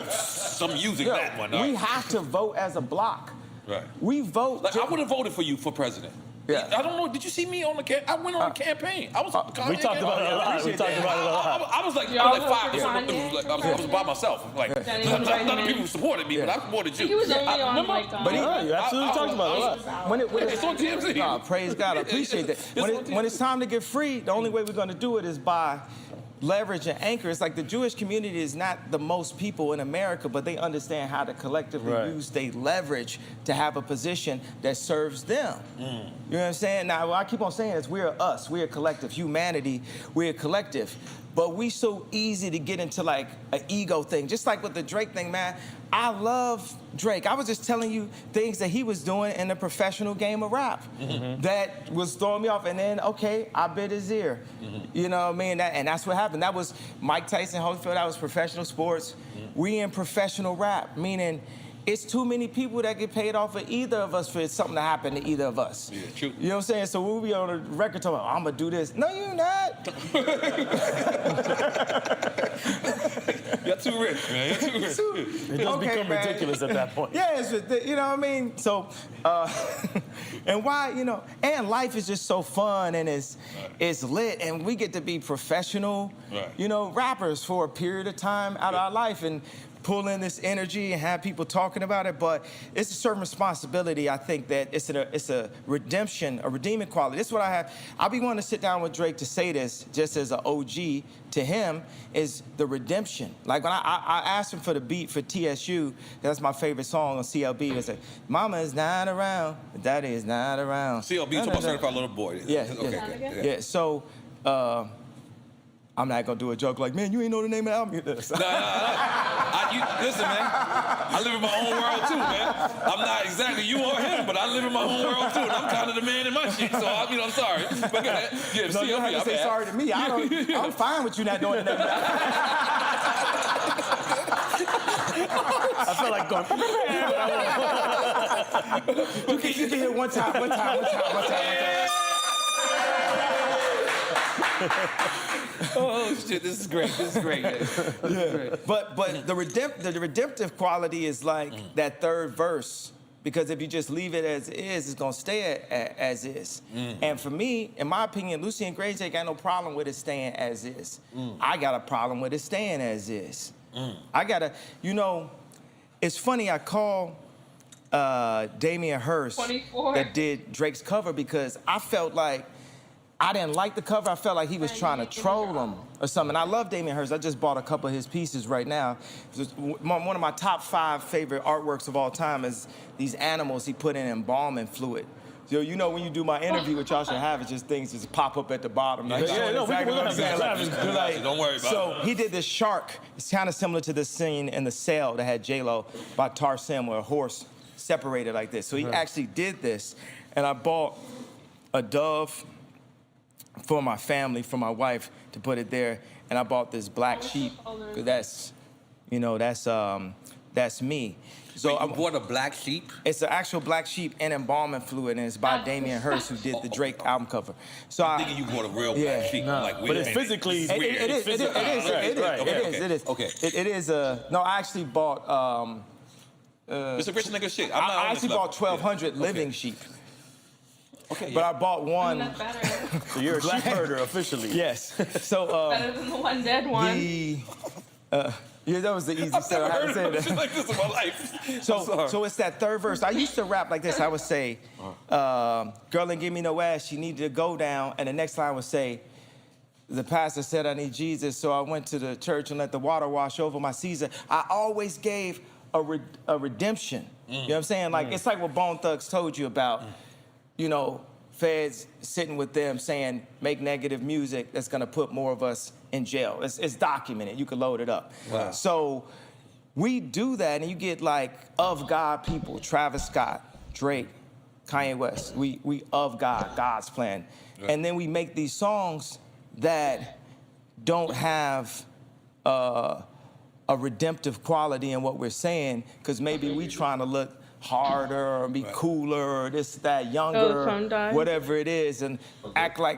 Speaker 1: I'm using
Speaker 2: yo,
Speaker 1: that one.
Speaker 2: we have to vote as a block.
Speaker 1: Right.
Speaker 2: We vote.
Speaker 1: Like, I would have voted for you for president.
Speaker 2: Yeah.
Speaker 1: I don't know. Did you see me on the I went on a campaign. I was.
Speaker 4: We talked about it a lot. We talked about it a lot.
Speaker 1: I was like,
Speaker 5: Y'all
Speaker 1: I was
Speaker 5: vote
Speaker 1: like
Speaker 5: for
Speaker 1: 5.
Speaker 5: Kanye?
Speaker 1: I was by myself. Like,
Speaker 5: Didn't even write
Speaker 1: none of
Speaker 5: him
Speaker 1: the people
Speaker 5: in.
Speaker 1: supported me, but I supported you.
Speaker 5: He was only on
Speaker 1: remember?
Speaker 5: like.
Speaker 2: But he-
Speaker 4: No, you absolutely talked about it a lot.
Speaker 2: When
Speaker 1: It's on TMZ.
Speaker 2: Nah, praise God, I appreciate that. When it's time to get free, the only way we're going to do it is by leverage and anchor. It's like the Jewish community is not the most people in America, but they understand how to collectively
Speaker 4: Right.
Speaker 2: use their leverage to have a position that serves them. You know what I'm saying? Now, what I keep on saying is we're us, we're a collective. Humanity, we're a collective. But we so easy to get into like an ego thing. Just like with the Drake thing, man. I love Drake. I was just telling you things that he was doing in the professional game of rap that was throwing me off. And then, okay, I bit his ear. You know what I mean? And that's what happened. That was Mike Tyson, Holyfield. That was professional sports. We in professional rap, meaning it's too many people that get paid off of either of us for something to happen to either of us.
Speaker 1: Yeah, true.
Speaker 2: You know what I'm saying? So we'll be on the record talking about, I'm gonna do this. No, you're not.
Speaker 1: You're too rich, man. You're too rich.
Speaker 4: It does
Speaker 2: Okay,
Speaker 4: become
Speaker 2: man.
Speaker 4: ridiculous at that point.
Speaker 2: Yeah, you know what I mean? So, and why, you know, and life is just so fun and it's lit and we get to be professional,
Speaker 1: Right.
Speaker 2: you know, rappers for a period of time out of our life and pull in this energy and have people talking about it, but it's a certain responsibility. I think that it's a redemption, a redeeming quality. This is what I have. I'll be wanting to sit down with Drake to say this, just as an OG to him, is the redemption. Like when I asked him for the beat for TSU, that's my favorite song on CLB. It's like, Mama is not around, Daddy is not around.
Speaker 1: CLB, talking about Certified Little Boy.
Speaker 2: Yeah,
Speaker 1: Okay,
Speaker 2: yeah.
Speaker 1: good.
Speaker 2: Yeah, so I'm not gonna do a joke like, man, you ain't know the name of the album.
Speaker 1: Listen, man. I live in my own world too, man. I'm not exactly you or him, but I live in my own world too, and I'm kind of the man in my shit. So I'm sorry. But go ahead. Yeah,
Speaker 2: No, you don't have to say sorry to me. I'm fine with you not doing the name of the album.
Speaker 4: I felt like going.
Speaker 2: You can hear one time.
Speaker 1: Oh shit, this is great.
Speaker 2: Yeah. But the redemptive quality is like that third verse. Because if you just leave it as is, it's gonna stay as is. And for me, in my opinion, Lucy and Grace ain't got no problem with it staying as is. I got a problem with it staying as is. I gotta, you know, it's funny, I call Damian Hirst
Speaker 5: 24.
Speaker 2: that did Drake's cover because I felt like I didn't like the cover. I felt like he was trying to troll him or something. I love Damian Hirst. I just bought a couple of his pieces right now. One of my top 5 favorite artworks of all time is these animals he put in embalming fluid. So, you know, when you do my interview, what y'all should have is just things just pop up at the bottom. Like,
Speaker 4: Yeah, no, we're gonna have that.
Speaker 2: like,
Speaker 1: Don't worry about it.
Speaker 2: So he did this shark. It's kind of similar to this scene in The Cell that had J-Lo by Tarsem, where a horse separated like this. So he actually did this, and I bought a dove for my family, for my wife, to put it there, and I bought this black sheep, because that's, you know, that's me. So
Speaker 1: Wait, you bought a black sheep?
Speaker 2: It's an actual black sheep in embalming fluid, and it's by Damian Hirst, who did the Drake album cover. So
Speaker 1: I'm thinking you bought a real black sheep. Like,
Speaker 4: but it's physically.
Speaker 1: It's weird.
Speaker 2: It is.
Speaker 1: Okay.
Speaker 2: It is. No, I actually bought.
Speaker 1: It's a rich nigga shit. I'm not
Speaker 2: I
Speaker 1: on
Speaker 2: actually
Speaker 1: this
Speaker 2: bought
Speaker 1: level.
Speaker 2: 1,200
Speaker 1: Yeah.
Speaker 2: living sheep.
Speaker 1: Okay,
Speaker 2: But
Speaker 1: yeah.
Speaker 2: I bought one.
Speaker 5: That's better.
Speaker 4: So you're a sheep herder officially.
Speaker 2: Yes. So
Speaker 5: Better than the one dead one.
Speaker 2: yeah, that was the easy
Speaker 1: I've
Speaker 2: step.
Speaker 1: never
Speaker 2: I had
Speaker 1: heard
Speaker 2: to say
Speaker 1: of
Speaker 2: that.
Speaker 1: shit like this in my life. I'm sorry.
Speaker 2: So it's that third verse. I used to rap like this. I would say, girl ain't give me no ass, she needed to go down. And the next line would say, the pastor said I need Jesus, so I went to the church and let the water wash over my Caesar. I always gave a redemption. You know what I'm saying? Like, it's like what Bone Thugs told you about, you know, feds sitting with them saying, make negative music that's gonna put more of us in jail. It's documented, you can load it up.
Speaker 1: Wow.
Speaker 2: So we do that, and you get like of God people, Travis Scott, Drake, Kanye West. We of God, God's plan.
Speaker 1: Yeah.
Speaker 2: And then we make these songs that don't have a redemptive quality in what we're saying, because maybe we trying to look harder or be cooler or this, that, younger,
Speaker 5: tongue-tied.
Speaker 2: whatever it is, and act like